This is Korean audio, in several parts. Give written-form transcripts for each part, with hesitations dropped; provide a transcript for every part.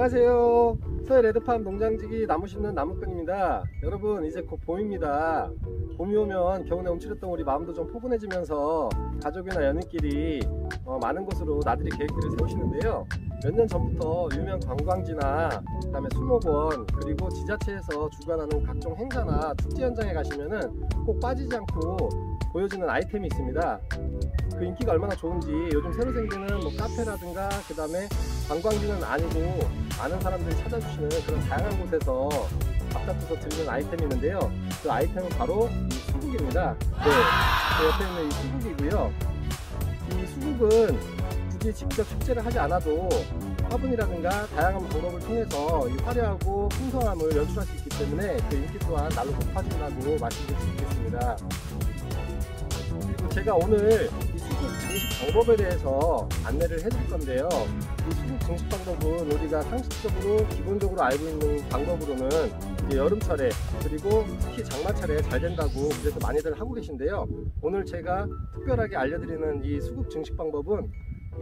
안녕하세요. 서해 레드팜 농장지기 나무 심는 나무꾼입니다. 여러분, 이제 곧 봄입니다. 봄이 오면 겨우내 움츠렸던 우리 마음도 좀 포근해지면서 가족이나 연인끼리 많은 곳으로 나들이 계획들을 세우시는데요. 몇 년 전부터 유명 관광지나 그다음에 수목원, 그리고 지자체에서 주관하는 각종 행사나 축제 현장에 가시면은 꼭 빠지지 않고 보여주는 아이템이 있습니다. 그 인기가 얼마나 좋은지 요즘 새로 생기는 카페라든가 그 다음에 관광지는 아니고 많은 사람들이 찾아주시는 그런 다양한 곳에서 앞다퉈서 드리는 아이템이 있는데요. 그 아이템은 바로 이 수국입니다. 네, 그 옆에 있는 이 수국이고요. 이 수국은 굳이 직접 축제를 하지 않아도 화분이라든가 다양한 방법을 통해서 이 화려하고 풍성함을 연출할 수 있기 때문에 그 인기 또한 날로 높아진다고 말씀드릴 수 있겠습니다. 그리고 제가 오늘 이 수국 증식 방법에 대해서 안내를 해드릴 건데요. 이 수국 증식 방법은 우리가 상식적으로 기본적으로 알고 있는 방법으로는 이제 여름철에 그리고 특히 장마철에 잘 된다고 그래서 많이들 하고 계신데요. 오늘 제가 특별하게 알려드리는 이 수국 증식 방법은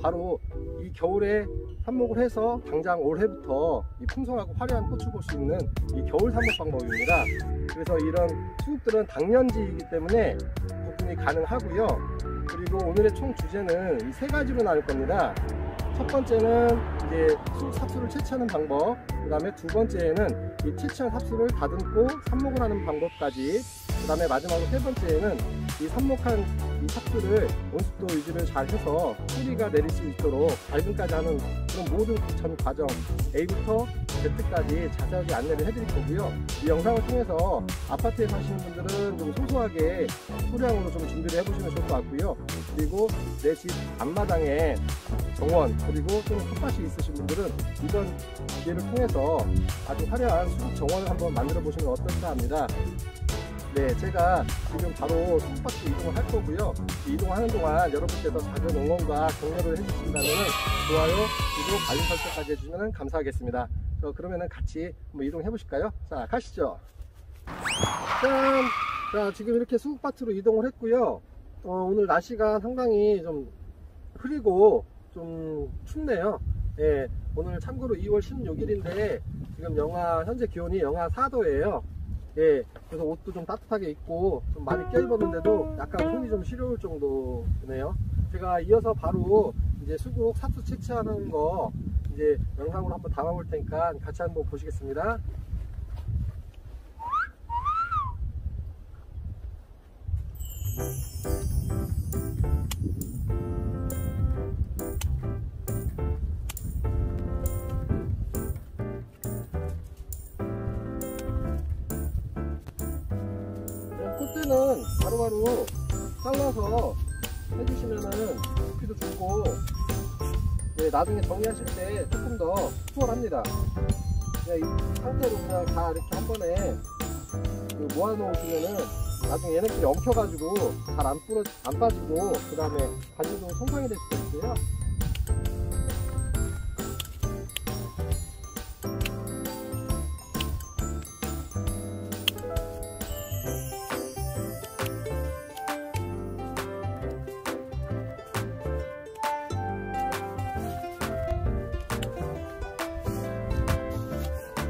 바로 이 겨울에 삽목을 해서 당장 올해부터 이 풍성하고 화려한 꽃을 볼 수 있는 이 겨울 삽목 방법입니다. 그래서 이런 수국들은 당년지이기 때문에 구분이 가능하고요. 그리고 오늘의 총 주제는 이 세 가지로 나눌 겁니다. 첫 번째는 이제 수국 삽수를 채취하는 방법, 그 다음에 두 번째에는 이 채취한 삽수를 다듬고 삽목을 하는 방법까지, 그 다음에 마지막으로 세 번째에는 이 삽목한 이 삽수를 온습도 유지를 잘 해서 뿌리가 내릴 수 있도록 발근까지 하는 그런 모든 전 과정 A부터 Z까지 자세하게 안내를 해드릴 거고요. 이 영상을 통해서 아파트에 사시는 분들은 좀 소소하게 소량으로 좀 준비를 해보시면 좋을 것 같고요. 그리고 내 집 앞마당에 정원 그리고 좀 텃밭이 있으신 분들은 이번 기회를 통해서 아주 화려한 수국 정원을 한번 만들어 보시면 어떨까 합니다. 네, 제가 지금 바로 수국밭으로 이동을 할 거고요. 이동하는 동안 여러분께서 작은 응원과 격려를 해주신다면 좋아요, 구독, 알림 설정까지 해주시면 감사하겠습니다. 그러면 같이 한번 이동해 보실까요? 자, 가시죠. 짠! 자, 지금 이렇게 수국밭으로 이동을 했고요. 오늘 날씨가 상당히 좀 흐리고 좀 춥네요. 예, 오늘 참고로 2월 16일인데 지금 현재 기온이 영하 4도예요. 예, 그래서 옷도 좀 따뜻하게 입고 좀 많이 껴입었는데도 약간 손이 좀 시려울 정도네요. 제가 이어서 바로 이제 수국 삽수 채취하는 거 이제 영상으로 한번 담아 볼 테니까 같이 한번 보시겠습니다. 꽃대는 바로바로 잘라서 해주시면은 부피도 좋고, 네, 나중에 정리하실 때 조금 더 수월합니다. 이 상태로 그냥 다 이렇게 한 번에 모아 놓으시면은 나중에 얘네끼리 엉켜가지고 잘 안 빠지고 그 다음에 가지도 손상이 될 수도 있어요.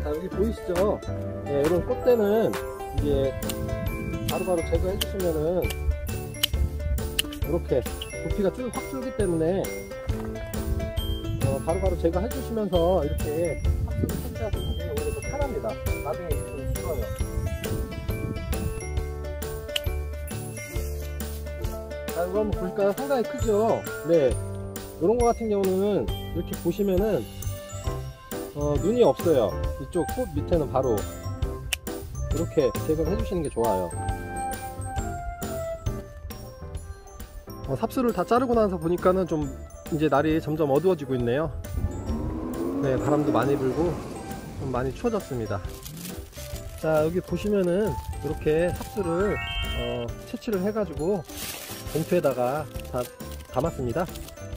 여기 보이시죠? 네, 이런 꽃대는 이제 바로바로 제거해 주시면은 이렇게 부피가 확 줄기 때문에 바로바로 제거해 주시면서 이렇게 삽수를 채취하시는 게 오히려 더 편합니다. 나중에 좀 줄어요. 자, 이거 한번 보실까요? 상당히 크죠? 네, 이런 거 같은 경우는 이렇게 보시면은 눈이 없어요. 이쪽 꽃 밑에는 바로 이렇게 제거를 해주시는 게 좋아요. 삽수를 다 자르고 나서 보니까는 좀 이제 날이 점점 어두워지고 있네요. 네, 바람도 많이 불고 좀 많이 추워졌습니다. 자, 여기 보시면은 이렇게 삽수를 채취를 해가지고 봉투에다가 다 담았습니다.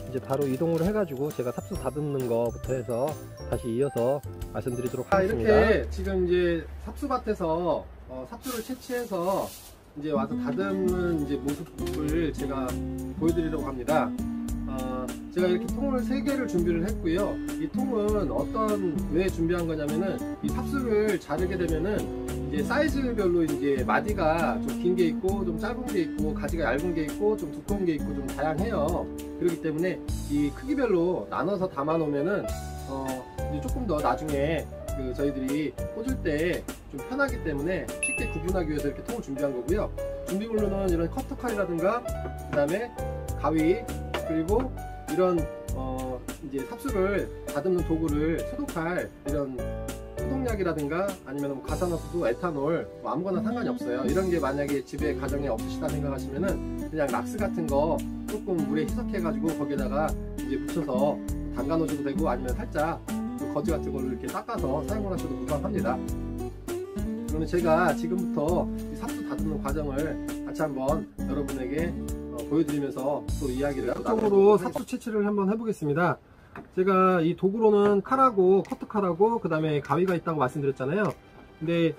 이제 바로 이동을 해가지고 제가 삽수 다듬는 거부터 해서 다시 이어서 말씀드리도록 하겠습니다. 이렇게 지금 이제 삽수밭에서 삽수를 채취해서 이제 와서 다듬는 이제 모습을 제가 보여드리려고 합니다. 제가 이렇게 통을 3개를 준비를 했고요. 이 통은 왜 준비한 거냐면은 이 삽수를 자르게 되면은 이제 사이즈별로 이제 마디가 좀 긴 게 있고 좀 짧은 게 있고 가지가 얇은 게 있고 좀 두꺼운 게 있고 좀 다양해요. 그렇기 때문에 이 크기별로 나눠서 담아 놓으면은 이제 조금 더 나중에 저희들이 꽂을 때 좀 편하기 때문에 쉽게 구분하기 위해서 이렇게 통을 준비한 거고요. 준비물로는 이런 커터 칼이라든가 그 다음에 가위, 그리고 이런 이제 삽수를 다듬는 도구를 소독할 이런 소독약이라든가 아니면 뭐 가산화수소, 에탄올 뭐 아무거나 상관이 없어요. 이런 게 만약에 집에 가정에 없으시다 생각하시면은 그냥 락스 같은 거 조금 물에 희석해 가지고 거기에다가 이제 묻혀서 담가 놓으셔도 되고, 아니면 살짝 거즈 같은 걸로 이렇게 닦아서 사용을 하셔도 무방합니다. 그러면 제가 지금부터 이 삽수 다듬는 과정을 같이 한번 여러분에게 보여드리면서 또 이야기를 나누도록 삽수 채취를 한번 해보겠습니다. 제가 이 도구로는 칼하고 커터칼하고 그 다음에 가위가 있다고 말씀드렸잖아요. 근데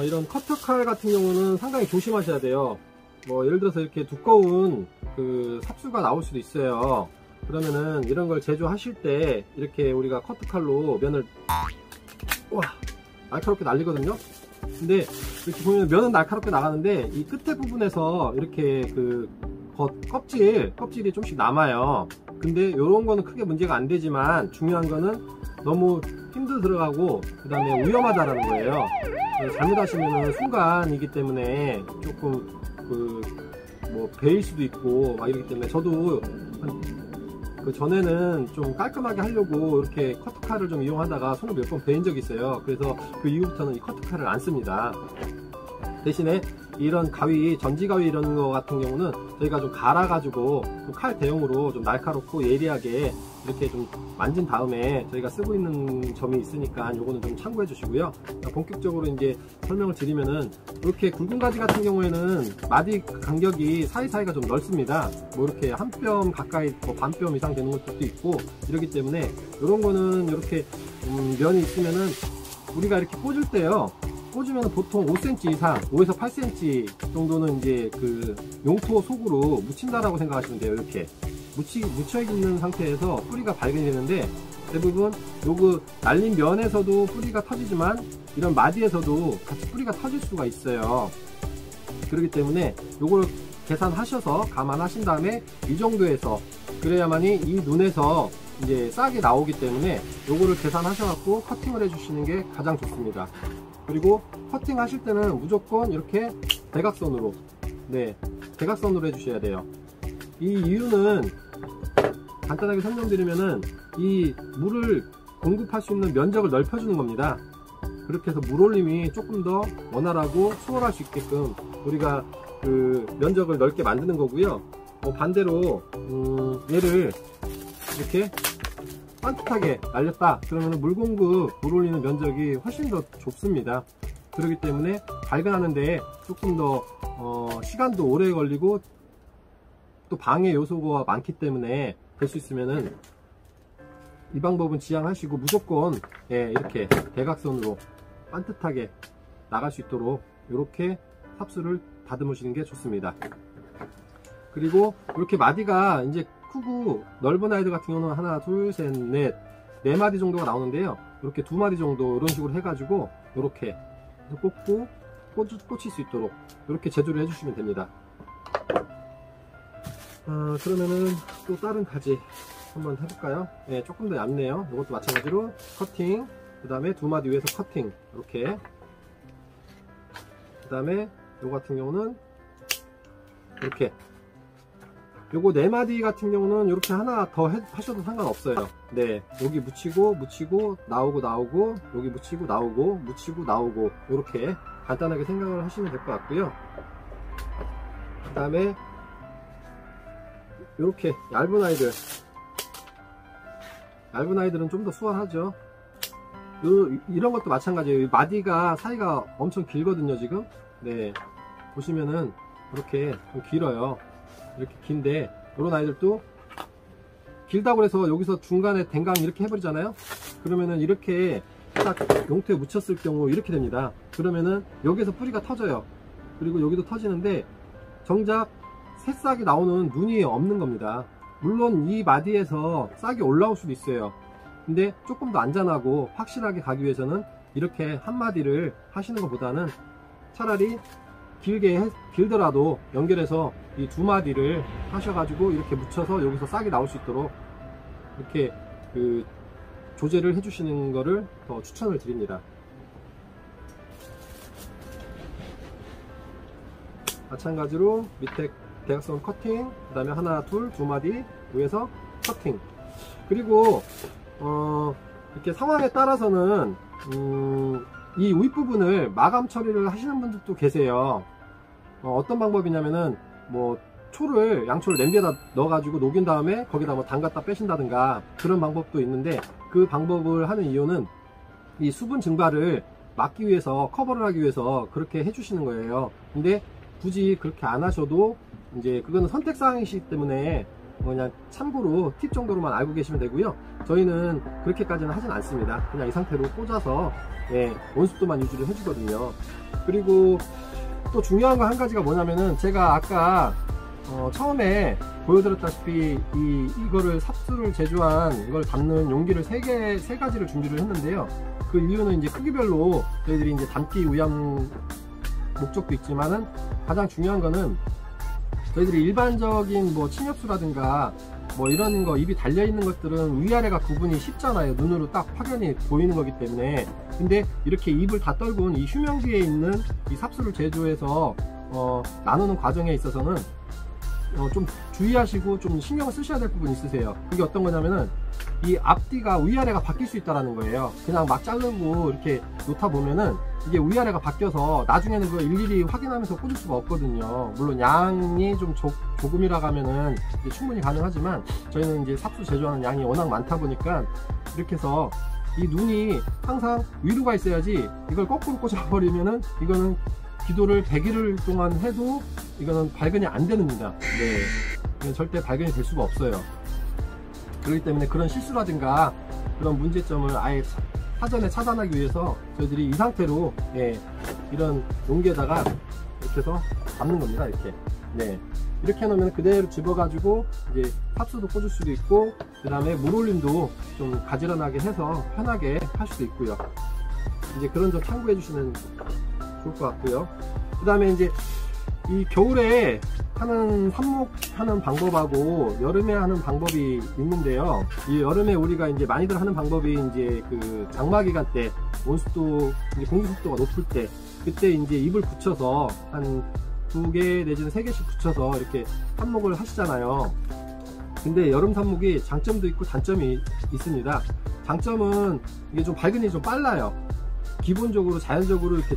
이런 커터칼 같은 경우는 상당히 조심하셔야 돼요. 뭐 예를 들어서 이렇게 두꺼운 삽수가 나올 수도 있어요. 그러면은 이런 걸 제조하실 때 이렇게 우리가 커터칼로 면을 날카롭게 날리거든요. 근데 이렇게 보면 면은 날카롭게 나가는데 이 끝에 부분에서 이렇게 껍질이 좀씩 남아요. 근데 이런 거는 크게 문제가 안 되지만 중요한 거는 너무 힘도 들어가고 그 다음에 위험하다라는 거예요. 잘못하시면 순간이기 때문에 조금 베일 수도 있고 막 이러기 때문에 저도 전에는 좀 깔끔하게 하려고 이렇게 커터칼을 좀 이용하다가 손을 몇 번 베인 적이 있어요. 그래서 그 이후부터는 이 커터칼을 안 씁니다. 대신에 이런 가위, 전지가위 이런 거 같은 경우는 저희가 좀 갈아가지고 칼 대용으로 좀 날카롭고 예리하게 이렇게 좀 만진 다음에 저희가 쓰고 있는 점이 있으니까 요거는 좀 참고해 주시고요. 본격적으로 이제 설명을 드리면은 이렇게 굵은 가지 같은 경우에는 마디 간격이 사이사이가 좀 넓습니다. 뭐 이렇게 한 뼘 가까이 반 뼘 이상 되는 것도 있고 이러기 때문에 이런 거는 이렇게 면이 있으면은 우리가 이렇게 꽂을 때요. 꽂으면 보통 5cm 이상, 5에서 8cm 정도는 이제 용토 속으로 묻힌다라고 생각하시면 돼요. 이렇게 묻혀 있는 상태에서 뿌리가 발견이 되는데 대부분 요거 날린 면에서도 뿌리가 터지지만 이런 마디에서도 같이 뿌리가 터질 수가 있어요. 그렇기 때문에 요걸 계산하셔서 감안하신 다음에 이 정도에서 그래야만이 이 눈에서 이제 싹이 나오기 때문에 요거를 계산하셔갖고 커팅을 해주시는 게 가장 좋습니다. 그리고 커팅 하실 때는 무조건 이렇게 대각선으로 대각선으로 해주셔야 돼요. 이 이유는 간단하게 설명드리면은 이 물을 공급할 수 있는 면적을 넓혀주는 겁니다. 그렇게 해서 물올림이 조금 더 원활하고 수월할 수 있게끔 우리가 면적을 넓게 만드는 거고요. 반대로 얘를 이렇게 반듯하게 날렸다 그러면 물 공급, 물 올리는 면적이 훨씬 더 좁습니다. 그렇기 때문에 발견하는데 조금 더 시간도 오래 걸리고 또 방해 요소가 많기 때문에 될 수 있으면은 이 방법은 지양하시고 무조건 이렇게 대각선으로 반듯하게 나갈 수 있도록 이렇게 삽수를 다듬으시는 게 좋습니다. 그리고 이렇게 마디가 이제 크고 넓은 아이들 같은 경우는 하나, 둘, 셋, 넷, 4마디 정도가 나오는데요. 이렇게 2마디 정도 이런 식으로 해가지고 이렇게 꽂고 꽂힐 수 있도록 이렇게 제조를 해주시면 됩니다. 그러면은 또 다른 가지 한번 해볼까요? 조금 더 얇네요. 이것도 마찬가지로 커팅, 그 다음에 2마디 위에서 커팅 이렇게, 그 다음에 요거 같은 경우는 이렇게, 요거 4마디 같은 경우는 이렇게 하나 더 하셔도 상관없어요. 여기 묻히고 나오고 여기 묻히고 나오고 이렇게 간단하게 생각을 하시면 될 것 같고요. 그 다음에 이렇게 얇은 아이들은 좀 더 수월하죠. 이런 것도 마찬가지예요. 마디가 사이가 엄청 길거든요. 지금 보시면은 이렇게 좀 길어요. 이렇게 긴데 이런 아이들도 길다고 해서 여기서 중간에 댕강 이렇게 해버리잖아요. 그러면은 이렇게 딱 용토에 묻혔을 경우 이렇게 됩니다. 그러면은 여기서 뿌리가 터져요. 그리고 여기도 터지는데 정작 새싹이 나오는 눈이 없는 겁니다. 물론 이 마디에서 싹이 올라올 수도 있어요. 근데 조금 더 안전하고 확실하게 가기 위해서는 이렇게 한 마디를 하시는 것보다는 차라리 길더라도 연결해서 이 두 마디를 하셔가지고 이렇게 묻혀서 여기서 싹이 나올 수 있도록 이렇게 그 조제를 해주시는 거를 더 추천을 드립니다. 마찬가지로 밑에 대각선 커팅, 그 다음에 하나, 둘, 두 마디 위에서 커팅. 그리고 이렇게 상황에 따라서는 이 윗부분을 마감 처리를 하시는 분들도 계세요. 어떤 방법이냐면은 뭐 양초를 냄비에다 넣어가지고 녹인 다음에 거기다 뭐 담갔다 빼신다든가 그런 방법도 있는데, 그 방법을 하는 이유는 이 수분 증발을 막기 위해서, 커버를 하기 위해서 그렇게 해주시는 거예요. 근데 굳이 그렇게 안 하셔도 이제 그거는 선택사항이시기 때문에 그냥 참고로 팁 정도로만 알고 계시면 되고요. 저희는 그렇게까지는 하진 않습니다. 그냥 이 상태로 꽂아서 온습도만 유지를 해주거든요. 그리고 또 중요한 거 한 가지가 뭐냐면은, 제가 아까 처음에 보여드렸다시피 이거를 삽수를 제조한 이걸 담는 용기를 세 가지를 준비를 했는데요. 그 이유는 이제 크기별로 저희들이 이제 담기 위한 목적도 있지만은, 가장 중요한 거는 저희들이 일반적인 뭐 침엽수라든가 뭐 이런 거 입이 달려 있는 것들은 위아래가 구분이 쉽잖아요. 눈으로 딱 확연히 보이는 거기 때문에. 근데 이렇게 입을 다 떨군 이 휴명기에 있는 이 삽수를 제조해서 나누는 과정에 있어서는 좀 주의하시고 좀 신경을 쓰셔야 될 부분이 있으세요. 그게 어떤 거냐면은, 이 앞뒤가 위아래가 바뀔 수 있다는 거예요. 그냥 막 자르고 이렇게 놓다 보면은 이게 위아래가 바뀌어서 나중에는 그걸 일일이 확인하면서 꽂을 수가 없거든요. 물론 양이 좀 조금이라 하면은 충분히 가능하지만, 저희는 이제 삽수 제조하는 양이 워낙 많다 보니까 이렇게 해서 이 눈이 항상 위로 가 있어야지, 이걸 거꾸로 꽂아버리면은 이거는 기도를 100일 동안 해도 이거는 발근이 안 됩니다. 이건 절대 발근이 될 수가 없어요. 그렇기 때문에 그런 실수라든가 그런 문제점을 아예 사전에 차단하기 위해서 저희들이 이 상태로 이런 용기에다가 이렇게 해서 담는 겁니다. 이렇게 해놓으면 그대로 집어가지고 이제 삽수도 꽂을 수도 있고, 그 다음에 물올림도 좀 가지런하게 해서 편하게 할 수도 있고요. 이제 그런 점 참고해 주시면 좋을 것 같고요. 그 다음에 이제 이 겨울에 하는 삽목하는 방법하고 여름에 하는 방법이 있는데요. 이 여름에 우리가 이제 많이들 하는 방법이 이제 그 장마 기간 때 온습도, 공기 습도가 높을 때, 그때 이제 잎을 붙여서 한 2개 내지는 3개씩 붙여서 이렇게 삽목을 하시잖아요. 근데 여름 삽목이 장점도 있고 단점이 있습니다. 장점은 이게 좀 발근이 좀 빨라요. 기본적으로 자연적으로 이렇게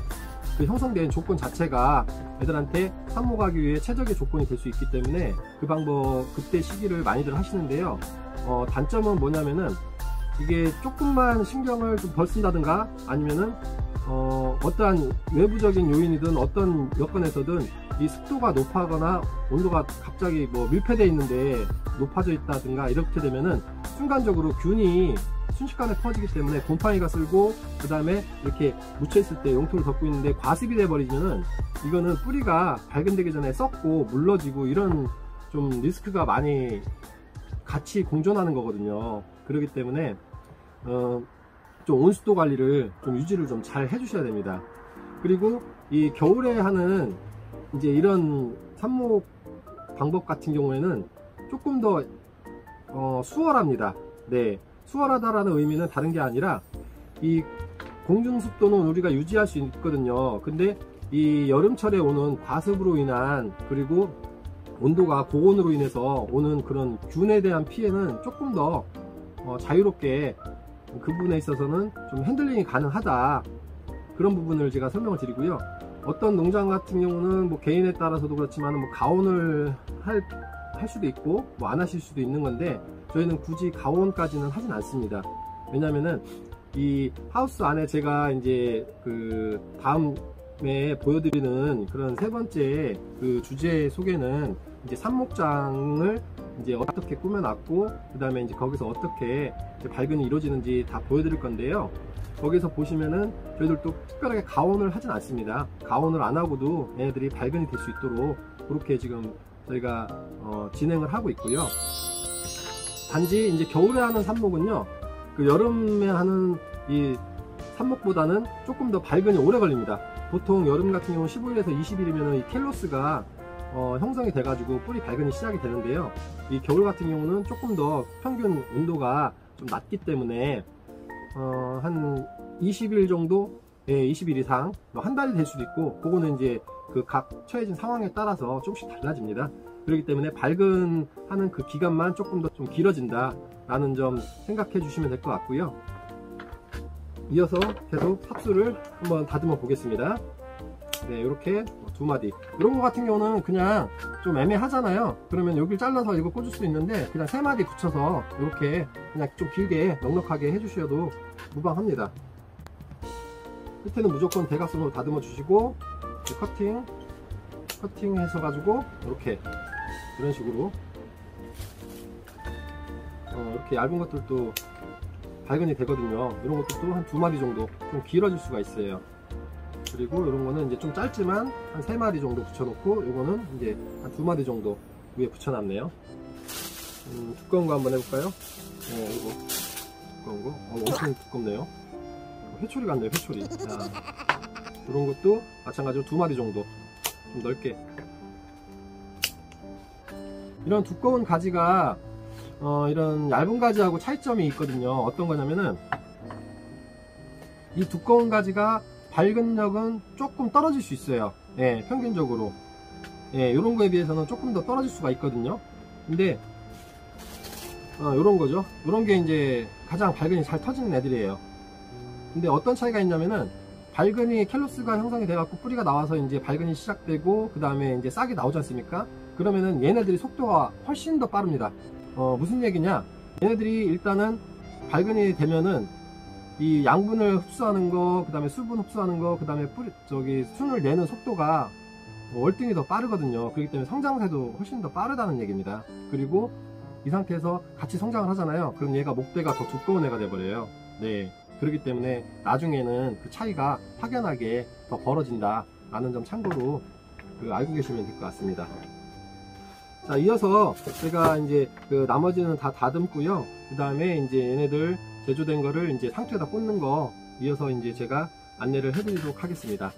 그 형성된 조건 자체가 애들한테 삽목하기 위해 최적의 조건이 될 수 있기 때문에 그 방법, 그때 시기를 많이들 하시는데요. 단점은 뭐냐면은, 이게 조금만 신경을 좀 덜 쓴다든가 아니면은 어떠한 외부적인 요인이든 어떤 여건에서든 이 습도가 높아거나 온도가 갑자기 뭐 밀폐되어 있는데 높아져 있다든가 이렇게 되면은 순간적으로 균이 순식간에 퍼지기 때문에 곰팡이가 쓸고, 그 다음에 이렇게 묻혀있을 때 용토를 덮고 있는데 과습이 돼 버리면은 이거는 뿌리가 발근되기 전에 썩고 물러지고 이런 좀 리스크가 많이 같이 공존하는 거거든요. 그렇기 때문에 좀 온습도 관리를 좀 유지를 좀 잘 해주셔야 됩니다. 그리고 이 겨울에 하는 이제 이런 삽목 방법 같은 경우에는 조금 더 수월합니다. 수월하다라는 의미는 다른 게 아니라, 이 공중 습도는 우리가 유지할 수 있거든요. 근데 이 여름철에 오는 과습으로 인한, 그리고 온도가 고온으로 인해서 오는 그런 균에 대한 피해는 조금 더 자유롭게, 그 부분에 있어서는 좀 핸들링이 가능하다, 그런 부분을 제가 설명을 드리고요. 어떤 농장 같은 경우는 뭐 개인에 따라서도 그렇지만 뭐 가온을 할 수도 있고 뭐 안 하실 수도 있는 건데, 저희는 굳이 가온까지는 하진 않습니다. 왜냐면은 이 하우스 안에 제가 이제 그 다음에 보여드리는 그런 세 번째 그 주제 속에는 이제 삽목장을 이제 어떻게 꾸며놨고, 그 다음에 이제 거기서 어떻게 이제 발근이 이루어지는지 다 보여드릴 건데요. 거기서 보시면은 저희들도 특별하게 가온을 하진 않습니다. 가온을 안 하고도 얘네들이 발근이 될 수 있도록 그렇게 지금 저희가 진행을 하고 있고요. 단지 이제 겨울에 하는 삽목은요, 그 여름에 하는 이 삽목보다는 조금 더 발근이 오래 걸립니다. 보통 여름 같은 경우는 15일에서 20일이면 이 켈로스가 형성이 돼가지고 뿌리 발근이 시작이 되는데요. 이 겨울 같은 경우는 조금 더 평균 온도가 좀 낮기 때문에 한 20일 정도, 20일 이상, 한 달이 될 수도 있고, 그거는 이제 그 각 처해진 상황에 따라서 조금씩 달라집니다. 그렇기 때문에 발근하는 그 기간만 조금 더 좀 길어진다 라는 점 생각해 주시면 될 것 같고요. 이어서 계속 삽수를 한번 다듬어 보겠습니다. 네, 이렇게 두 마디. 이런 거 같은 경우는 그냥 좀 애매하잖아요. 그러면 여기를 잘라서 이거 꽂을 수 있는데, 그냥 세 마디 붙여서 이렇게 그냥 좀 길게 넉넉하게 해주셔도 무방합니다. 끝에는 무조건 대각선으로 다듬어 주시고, 커팅 해서 이렇게 이런 식으로 이렇게 얇은 것들도 발근이 되거든요. 이런 것들도 한 두 마디 정도 좀 길어질 수가 있어요. 그리고 이런 거는 이제 좀 짧지만 한 세 마디 정도 붙여놓고, 이거는 이제 한 두 마디 정도 위에 붙여놨네요. 두꺼운 거 한번 해볼까요? 이거 두꺼운 거, 엄청 두껍네요. 회초리 같네요, 회초리. 자, 이런 것도 마찬가지로 두 마디 정도 좀 넓게. 이런 두꺼운 가지가 이런 얇은 가지하고 차이점이 있거든요. 어떤 거냐면은, 이 두꺼운 가지가 발근력은 조금 떨어질 수 있어요. 평균적으로. 이런 거에 비해서는 조금 더 떨어질 수가 있거든요. 근데 이런 거죠. 이런 게 이제 가장 발근이 잘 터지는 애들이에요. 근데 어떤 차이가 있냐면은, 발근이 켈로스가 형성이 돼갖고 뿌리가 나와서 이제 발근이 시작되고, 그 다음에 이제 싹이 나오지 않습니까? 그러면은 얘네들이 속도가 훨씬 더 빠릅니다. 무슨 얘기냐? 얘네들이 일단은 발근이 되면은 이 양분을 흡수하는 거, 그 다음에 수분 흡수하는 거, 그 다음에 순을 내는 속도가 월등히 더 빠르거든요. 그렇기 때문에 성장세도 훨씬 더 빠르다는 얘기입니다. 그리고 이 상태에서 같이 성장을 하잖아요. 그럼 얘가 목대가 더 두꺼운 애가 돼버려요. 네. 그렇기 때문에 나중에는 그 차이가 확연하게 더 벌어진다 라는 점 참고로 알고 계시면 될 것 같습니다. 자, 이어서 제가 이제 나머지는 다 다듬고요. 그 다음에 이제 얘네들 제조된 거를 이제 상추에다 꽂는 거 이어서 이제 제가 안내를 해드리도록 하겠습니다.